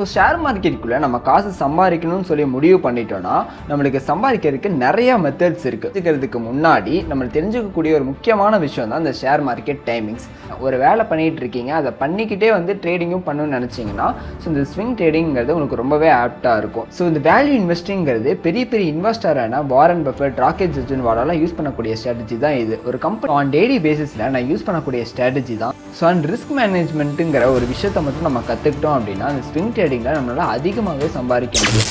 So share மார்க்கெட்டுக்குள்ளே நம்ம காசு சம்பாதிக்கணும்னு சொல்லி முடிவு பண்ணிட்டோன்னா நம்மளுக்கு சம்பாதிக்கிறதுக்கு நிறையா மெத்தட்ஸ் இருக்குது. தெரிஞ்சுக்கிறதுக்கு முன்னாடி நம்ம தெரிஞ்சுக்கக்கூடிய ஒரு முக்கியமான விஷயம் தான் இந்த ஷேர் மார்க்கெட் டைமிங்ஸ். ஒரு வேலை பண்ணிகிட்டு இருக்கீங்க, அதை பண்ணிக்கிட்டே ட்ரேடிங்கும் பண்ணணும்னு நினச்சிங்கன்னா இந்த ஸ்விங் ட்ரேடிங்கிறது உங்களுக்கு ரொம்பவே ஆப்டாக இருக்கும். ஸோ இந்த வேல்யூ இன்வெஸ்டிங்கிறது பெரிய பெரிய இன்வெஸ்டரான வாரன் பஃபெட், ராக்கெட் ஜர்ஜன்வாலாலாம் யூஸ் பண்ணக்கூடிய ஸ்ட்ராட்டஜி தான் இது. ஒரு கம்பெனி ஆன் டெய்லி பேசிஸில் நான் யூஸ் பண்ணக்கூடிய ஸ்ட்ராட்டஜி தான். ஸோ அண்ட் ரிஸ்க் மேனேஜ்மெண்ட்டுங்கிற ஒரு விஷயத்தை மட்டும் நம்ம கற்றுக்கிட்டோம் அப்படின்னா அந்த ஸ்விங் ட்ரேடிங்கில் நம்மளால் அதிகமாகவே சம்பாதிக்க முடியும்.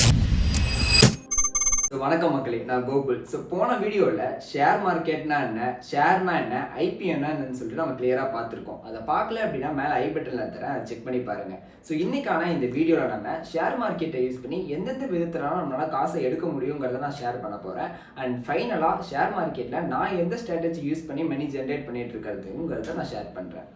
வணக்கம் மக்களே, நான் கோகுல். ஸோ போன வீடியோவில் ஷேர் மார்க்கெட்னா என்ன, ஷேர்னா என்ன, ஐபி என்னன்னு சொல்லிட்டு நம்ம கிளியராக பார்த்துருக்கோம். அதை பார்க்கல அப்படின்னா மேலே ஐ பட்டனில் தரேன், அதை செக் பண்ணி பாருங்கள். ஸோ இன்னைக்கான இந்த வீடியோவில் நம்ம ஷேர் மார்க்கெட்டை யூஸ் பண்ணி எந்தெந்த விதத்தினாலும் நம்மளால் காசை எடுக்க முடியுங்கிறத நான் ஷேர் பண்ண போகிறேன். அண்ட் ஃபைனலாக ஷேர் மார்க்கெட்டில் நான் எந்த ஸ்ட்ராட்டஜி யூஸ் பண்ணி மணி ஜென்ரேட் பண்ணிட்டு இருக்கிறதுங்கிறத நான் ஷேர் பண்ணுறேன்.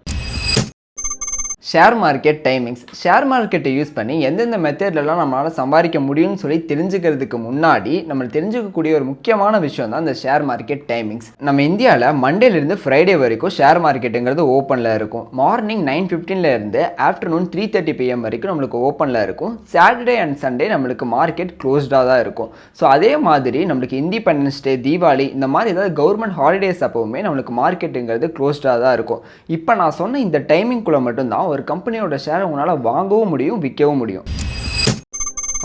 Share market timings. ஷேர் மார்க்கெட்டை யூஸ் பண்ணி எந்தெந்த மெத்தட்லலாம் நம்மளால் சம்பாதிக்க முடியும்னு சொல்லி தெரிஞ்சுக்கிறதுக்கு முன்னாடி நம்ம தெரிஞ்சுக்கக்கூடிய ஒரு முக்கியமான விஷயம் தான் இந்த ஷேர் மார்க்கெட் டைமிங்ஸ். நம்ம இந்தியாவில் மண்டேலேருந்து ஃப்ரைடே வரைக்கும் ஷேர் மார்க்கெட்டுங்கிறது ஓப்பனில் இருக்கும். மார்னிங் 9:15 ஆஃப்டர்நூன் 3:30 PM வரைக்கும் நம்மளுக்கு ஓப்பனில் இருக்கும். சாட்டர்டே அண்ட் சண்டே நம்மளுக்கு மார்க்கெட் க்ளோஸ்டாக தான் இருக்கும். ஸோ அதே மாதிரி நம்மளுக்கு இண்டிபெண்டன்ஸ் டே, தீபாவளி இந்த மாதிரி ஏதாவது கவர்மெண்ட் ஹாலிடேஸ் அப்போவுமே நம்மளுக்கு மார்க்கெட்டுங்கிறது க்ளோஸ்டாக தான் இருக்கும். இப்போ நான் சொன்ன இந்த டைமிங்குள்ளே மட்டும்தான் ஒரு கம்பெனியோட ஷேர் உங்களால் வாங்கவும் முடியும், விற்கவும் முடியும்.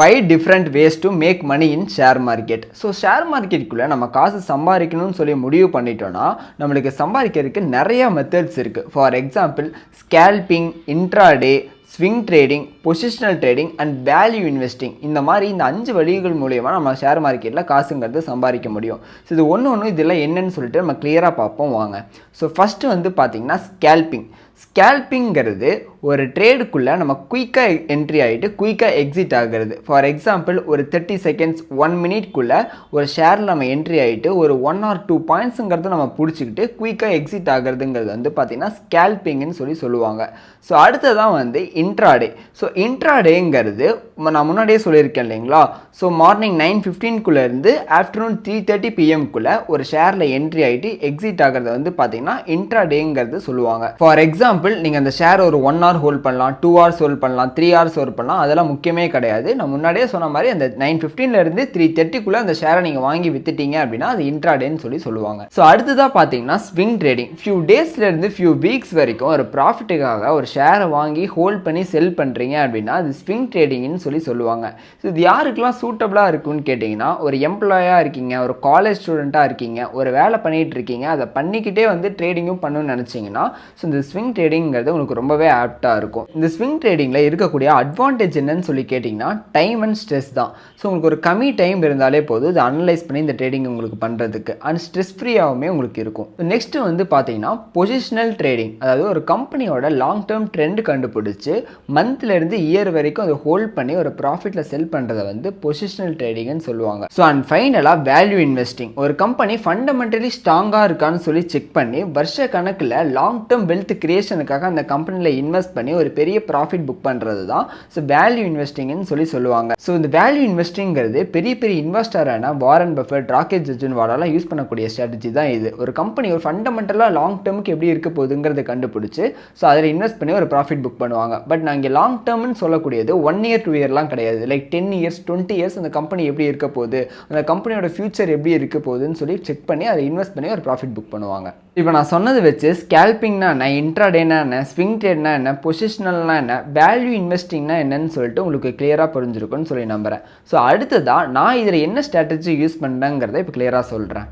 5 different ways to make money in share market. So share மார்க்கெட்டுக்குள்ளே நம்ம காசு சம்பாதிக்கணும்னு சொல்லி முடிவு பண்ணிட்டோன்னா நம்மளுக்கு சம்பாதிக்கிறதுக்கு நிறையா மெத்தட்ஸ் இருக்குது. For example scalping, intraday, swing trading, positional trading and value investing. இந்த மாதிரி இந்த 5 வழிகள் மூலயமா நம்ம ஷேர் மார்க்கெட்டில் காசுங்கிறது சம்பாதிக்க முடியும். ஸோ இது ஒன்று இதெல்லாம் என்னன்னு சொல்லிட்டு நம்ம கிளியராக பார்ப்போம் வாங்க. ஸோ ஃபஸ்ட்டு பார்த்தீங்கன்னா ஸ்கேல்பிங். ஸ்கேல்பிங்கிறது ஒரு ட்ரேடுக்குள்ளே நம்ம குயிக்காக என்ட்ரி ஆகிட்டு குயிக்காக எக்ஸிட் ஆகிறது. ஃபார் எக்ஸாம்பிள் ஒரு 30 செகண்ட்ஸ் 1 மினிட்குள்ளே ஒரு ஷேரில் நம்ம என்ட்ரி ஆகிட்டு ஒரு 1 or 2 பாயிண்ட்ஸுங்கிறது நம்ம பிடிச்சிக்கிட்டு குயிக்காக எக்ஸிட் ஆகிறதுங்கிறது பார்த்திங்கன்னா ஸ்கேல்பிங்னு சொல்லுவாங்க. ஸோ அடுத்ததான் இன்ட்ராடே. ஸோ இன்ட்ராடேங்கிறது நான் முன்னாடியே சொல்லியிருக்கேன் இல்லைங்களா. ஸோ மார்னிங் 9:15 ஆஃப்டர்நூன் 3:30 PMக்குள்ளே ஒரு ஷேரில் என்ட்ரி ஆகிட்டு எக்ஸிட் ஆகிறது பார்த்திங்கன்னா இன்ட்ராடேங்கிறது சொல்லுவாங்க. ஃபார் எக்ஸாம்பிள் நீங்கள் அந்த ஷேர் ஒரு 1 hour ஹோல்ட் பண்ணலாம், 2 hours ஹோல்ட் பண்ணலாம், 3 hours ஹோல்ட் பண்ணலாம். அதெல்லாம் முக்கியமே கிடையாது. நான் முன்னாடியே சொன்ன மாதிரி அந்த 9:15 3:30 அந்த ஷேரை நீங்கள் வாங்கி வித்துட்டீங்க அப்படின்னா அது இன்ட்ராடேன்னு சொல்லுவாங்க. ஸோ அடுத்ததாக பார்த்தீங்கன்னா ஸ்விங் ட்ரேடிங். ஃபியூ டேஸ்லேருந்து ஃபியூ வீக்ஸ் வரைக்கும் ஒரு ப்ராஃபிட்டுக்காக ஒரு ஷேரை வாங்கி ஹோல்ட் பண்ணி செல் பண்ணுறீங்க அப்படின்னா அது ஸ்விங் ட்ரேடிங்னு சொல்லுவாங்க. ஸோ இது யாருக்கெல்லாம் சூட்டபிளாக இருக்குன்னு கேட்டிங்கன்னா, ஒரு எம்ப்ளாயாக இருக்கீங்க, ஒரு காலேஜ் ஸ்டூடெண்ட்டாக இருக்கீங்க, ஒரு வேலை பண்ணிகிட்டு இருக்கீங்க, அதை பண்ணிக்கிட்டே ட்ரேடிங்கும் பண்ணணும்னு நினச்சிங்கன்னா ஸோ இந்த ஸ்விங் ட்ரேடிங்கிறது உங்களுக்கு ரொம்பவே ஆப்டாக இருக்கும். இந்த ஸ்விங் ட்ரேடிங்கில் இருக்கக்கூடிய அட்வான்டேஜ் என்னன்னு சொல்லி கேட்டிங்கன்னா டைம் அண்ட் ஸ்ட்ரெஸ் தான். ஸோ உங்களுக்கு ஒரு கம்மி டைம் இருந்தாலே போதும் இதை அனலைஸ் பண்ணி இந்த ட்ரேடிங் உங்களுக்கு பண்ணுறதுக்கு அண்ட் ஸ்ட்ரெஸ் ஃப்ரீயாகவுமே உங்களுக்கு இருக்கும். நெக்ஸ்ட்டு பார்த்தீங்கன்னா பொசிஷனல் ட்ரேடிங். அதாவது ஒரு கம்பெனியோட லாங் டேர்ம் ட்ரெண்ட் கண்டுபிடிச்சி மந்த்லேருந்து இயர் வரைக்கும் அதை ஹோல்ட் பண்ணி ஒரு ப்ராஃபிட்டில் செல் பண்ணுறதை பொசிஷனல் ட்ரேடிங்னு சொல்லுவாங்க. ஸோ அண்ட் ஃபைனலாக வேல்யூ இன்வெஸ்டிங். ஒரு கம்பெனி ஃபண்டமெண்டலி ஸ்ட்ராங்காக இருக்கான்னு சொல்லி செக் பண்ணி வருஷ கணக்கில் லாங் டேர்ம் வெல்த் கிரியேஷனுக்காக அந்த கம்பெனியில் இன்வெஸ்ட் பண்ணி ஒரு பெரிய ப்ராஃபிட் புக் பண்ணுறது தான் ஸோ வேல்யூ இன்வெஸ்டிங்னு சொல்லுவாங்க. ஸோ இந்த வேல்யூ இன்வெஸ்டிங்கிறது பெரிய பெரிய இன்வெஸ்டரான வாரன் பஃபெட், ராக்கெட் ஜர்ஜன்வாலாலாம் யூஸ் பண்ணக்கூடிய ஸ்ட்ராட்டஜி தான் இது. ஒரு கம்பெனி ஒரு ஃபண்டமெண்டலாக லாங் டேர்முக்கு எப்படி இருக்க போகுதுங்கிறத கண்டுபிடிச்சி ஸோ அதில் இன்வெஸ்ட் பண்ணி ஒரு ப்ராஃபிட் புக் பண்ணுவாங்க. பட் நான் இங்கே லாங் டேர்ம்னு சொல்லக்கூடியது 1 year 2 yearலாம் கிடையாது. லைக் 10 years 20 years அந்த கம்பெனி எப்படி இருக்க போகுது, அந்த கம்பெனியோட ஃபியூச்சர் எப்படி இருக்க போகுதுன்னு சொல்லி செக் பண்ணி அதை இன்வெஸ்ட் பண்ணி ஒரு ப்ராஃபிட் புக் பண்ணுவாங்க. இப்போ நான் சொன்னது வச்சு ஸ்கேல்பிங்னா என்ன, இன்ட்ராடேனா என்ன, ஸ்விங் ட்ரேட்னா என்ன, பொசிஷனல்னா என்ன, வேல்யூ இன்வெஸ்டிங்னா என்னன்னு சொல்லிட்டு உங்களுக்கு கிளியராக புரிஞ்சிருக்குன்னு சொல்லி நம்புகிறேன். ஸோ அடுத்ததாக நான் இதில் என்ன ஸ்ட்ராட்டஜி யூஸ் பண்ணுறேங்கிறத இப்போ கிளியராக சொல்கிறேன்.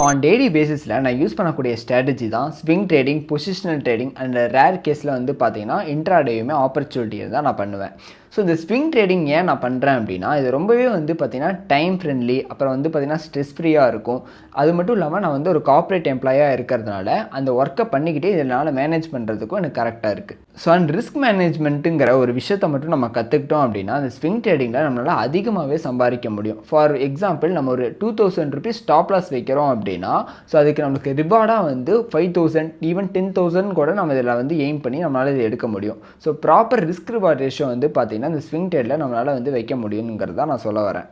ஆன் டெய்லி பேசிஸில் நான் யூஸ் பண்ணக்கூடிய ஸ்ட்ராட்டஜி தான் swing trading, positional trading and rare கேஸில் பார்த்தீங்கன்னா இன்ட்ராடேயுமே ஆப்பர்ச்சுனிட்டியை தான் நான் பண்ணுவேன். ஸோ இந்த ஸ்விங் ட்ரேடிங் ஏன் நான் பண்ணுறேன் அப்படின்னா இது ரொம்பவே பார்த்திங்கன்னா டைம் ஃப்ரெண்ட்லி, அப்புறம் பார்த்திங்கன்னா ஸ்ட்ரெஸ் ஃப்ரீயாக இருக்கும். அது மட்டும் இல்லாமல் நான் ஒரு கார்ப்பரேட் எம்ப்ளாயாக இருக்கிறதுனால அந்த ஒர்க்கை பண்ணிக்கிட்டே இதனால் மேனேஜ் பண்ணுறதுக்கும் எனக்கு கரெக்டாக இருக்குது. ஸோ அண்ட் ரிஸ்க் மேனேஜ்மெண்ட்டுங்கிற ஒரு விஷயத்தை மட்டும் நம்ம கற்றுக்கிட்டோம் அப்படின்னா அந்த ஸ்விங் ட்ரேடிங்கில் நம்மளால் அதிகமாகவே சம்பாதிக்க முடியும். ஃபார் எக்ஸாம்பிள் நம்ம ஒரு 2000 rupees ஸ்டாப் லாஸ் வைக்கிறோம் அப்படின்னா ஸோ அதுக்கு நம்மளுக்கு ரிவார்டாக 5,000 ஈவன் 10,000 கூட நம்ம இதில் எய்ம் பண்ணி நம்மளால் இதை எடுக்க முடியும். So proper risk reward ratio பார்த்திங்கன்னா இந்த ஸ்விங் ட்ரேடில் நம்மளால் வைக்க முடியுங்கிறத நான் சொல்ல வரேன்.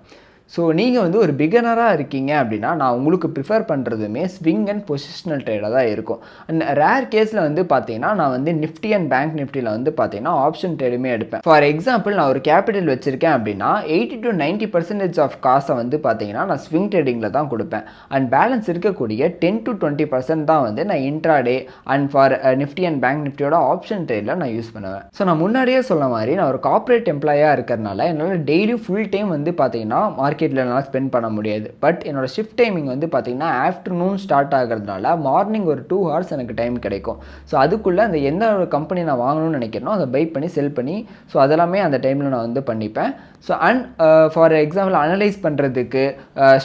ஸோ நீங்கள் வந்து ஒரு பிகினராக இருக்கீங்க அப்படின்னா நான் உங்களுக்கு ப்ரிஃபர் பண்ணுறதுமே ஸ்விங் அண்ட் பொசிஷனல் ட்ரேடாக தான் இருக்கும். அண்ட் ரேர் கேஸில் வந்து பார்த்தீங்கன்னா நான் வந்து நிஃப்டி அண்ட் பேங்க் நிஃப்டியில் வந்து பார்த்தீங்கன்னா ஆப்ஷன் ட்ரேடுமே எடுப்பேன். ஃபார் எக்ஸாம்பிள் நான் ஒரு கேபிட்டல் வச்சுருக்கேன் அப்படின்னா 80 to 90% ஆஃப் காசை வந்து பார்த்தீங்கன்னா நான் ஸ்விங் ட்ரேடிங்கில் தான் கொடுப்பேன். அண்ட் பேலன்ஸ் இருக்கக்கூடிய 10 to 20% தான் வந்து நான் intraday and for Nifty and bank நிஃப்டியோட ஆப்ஷன் ட்ரேடில் நான் யூஸ் பண்ணுவேன். ஸோ நான் முன்னாடியே சொன்ன மாதிரி நான் ஒரு கார்ப்பரேட் எம்ப்ளாயாக இருக்கிறதுனால என்னால் டெய்லி ஃபுல் டைம் வந்து பார்த்தீங்கன்னா மார்க்கெட்டில் என்னால் ஸ்பெண்ட் பண்ண முடியாது. பட் என்னோட ஷிஃப்ட் டைமிங் வந்து பார்த்தீங்கன்னா ஆஃப்டர்நூன் ஸ்டார்ட் ஆகிறதுனால மார்னிங் ஒரு 2 hours எனக்கு டைம் கிடைக்கும். ஸோ அதுக்குள்ளே அந்த எந்த ஒரு கம்பெனி நான் வாங்கணும்னு நினைக்கிறேனோ அதை பை பண்ணி செல் பண்ணி ஸோ அதெல்லாமே அந்த டைமில் நான் வந்து பண்ணிப்பேன். So and for example analyse பண்ணுறதுக்கு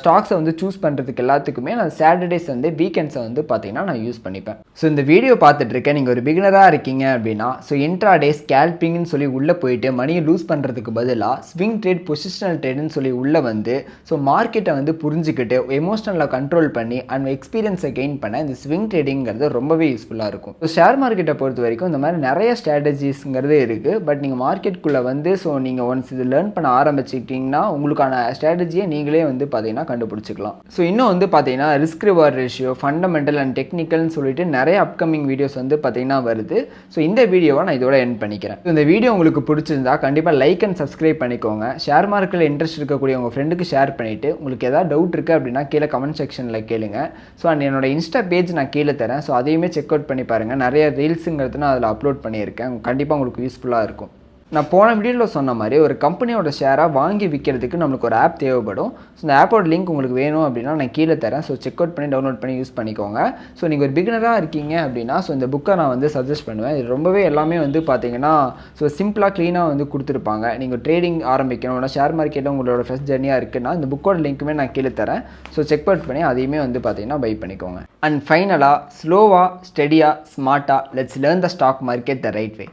ஸ்டாக்ஸை வந்து சூஸ் பண்ணுறதுக்கு எல்லாத்துக்குமே நான் சாட்டர்டேஸ் வந்து வீக்கெண்ட்ஸை வந்து பார்த்தீங்கன்னா நான் யூஸ் பண்ணிப்பேன். ஸோ இந்த வீடியோ பார்த்துட்டு இருக்கேன் நீங்கள் ஒரு பிகினராக இருக்கீங்க அப்படின்னா ஸோ இன்ட்ராடே ஸ்கேல்பிங்னு சொல்லி உள்ளே போயிட்டு மணியை லூஸ் பண்ணுறதுக்கு பதிலாக ஸ்விங் ட்ரேட் பொசிஷனல் ட்ரேடுன்னு சொல்லி உள்ளே வந்து ஸோ மார்க்கெட்டை வந்து புரிஞ்சுக்கிட்டு எமோஷனலாக கண்ட்ரோல் பண்ணி அண்ட் எக்ஸ்பீரியன்ஸை கெயின் பண்ண இந்த ஸ்விங் ட்ரேடிங்கிறது ரொம்பவே யூஸ்ஃபுல்லாக இருக்கும். ஸோ ஷேர் மார்க்கெட்டை பொறுத்த வரைக்கும் இந்த மாதிரி நிறைய ஸ்ட்ராட்டஜிஸ்ங்கிறது இருக்குது. பட் நீங்கள் மார்க்கெட்டுக்குள்ளே வந்து ஸோ நீங்கள் ஒன்ஸ் இது லேர்ன் பண்ண ஆரம்பிச்சிட்டிங்கன்னா உங்களுக்கான ஸ்ட்ராட்டஜியை நீங்களே வந்து பார்த்தீங்கன்னா கண்டுபிடிச்சிக்கலாம். ஸோ இன்னும் வந்து பார்த்தீங்கன்னா risk reward ratio, fundamental and டெக்னிக்கல்னு சொல்லிட்டு நிறைய அப்கமிங் வீடியோஸ் வந்து பார்த்தீங்கன்னா வருது. ஸோ இந்த வீடியோவை நான் இதோட எண்ட் பண்ணிக்கிறேன். இந்த வீடியோ உங்களுக்கு பிடிச்சிருந்தா கண்டிப்பாக லைக் அண்ட் சப்ஸ்கிரைப் பண்ணிக்கோங்க. ஷேர் மார்க்கெட்டில் இன்ட்ரெஸ்ட் இருக்கக்கூடிய உங்கள் ஃப்ரெண்டுக்கு ஷேர் பண்ணிவிட்டு உங்களுக்கு ஏதாவது டவுட் இருக்குது அப்படின்னா கீழே கமெண்ட் செக்ஷனில் கேளுங்க. ஸோ அண்ட் என்னோட இன்ஸ்டா பேஜ் நான் கீழே தரேன். ஸோ அதையுமே செக் அவுட் பண்ணி பாருங்கள். நிறைய ரீல்ஸுங்கிறது நான் அதில் அப்லோட் பண்ணியிருக்கேன். கண்டிப்பாக உங்களுக்கு யூஸ்ஃபுல்லாக இருக்கும். நான் போன வீடியோவில் சொன்ன மாதிரி ஒரு கம்பெனியோட ஷேராக வாங்கி விற்கிறதுக்கு நம்மளுக்கு ஒரு ஆப் தேவைப்படும். ஸோ இந்த ஆப்போட லிங்க் உங்களுக்கு வேணும் அப்படின்னா நான் கீழே தரேன். ஸோ செக் அவுட் பண்ணி டவுன்லோட் பண்ணி யூஸ் பண்ணிக்கோங்க. ஸோ நீங்கள் ஒரு பிகினராக இருக்கீங்க அப்படின்னா ஸோ இந்த புக்கை நான் வந்து சஜஸ்ட் பண்ணுவேன். இது ரொம்பவே எல்லாமே வந்து பார்த்தீங்கன்னா ஸோ சிம்பிளாக க்ளீனாக வந்து கொடுத்துருப்பாங்க. நீங்கள் ட்ரேடிங் ஆரம்பிக்கணும் இல்லை ஷேர் மார்க்கெட்டில் உங்களோட ஃபர்ஸ்ட் ஜர்னியாக இருக்குன்னா இந்த புக்கோட லிங்க்குமே நான் கீழே தரேன். ஸோ செக் அவுட் பண்ணி அதையுமே வந்து பார்த்தீங்கன்னா பை பண்ணிக்கோங்க. அண்ட் ஃபைனலாக ஸ்லோவாக ஸ்டெடியாக ஸ்மார்ட்டாக let's learn the stock market the right way.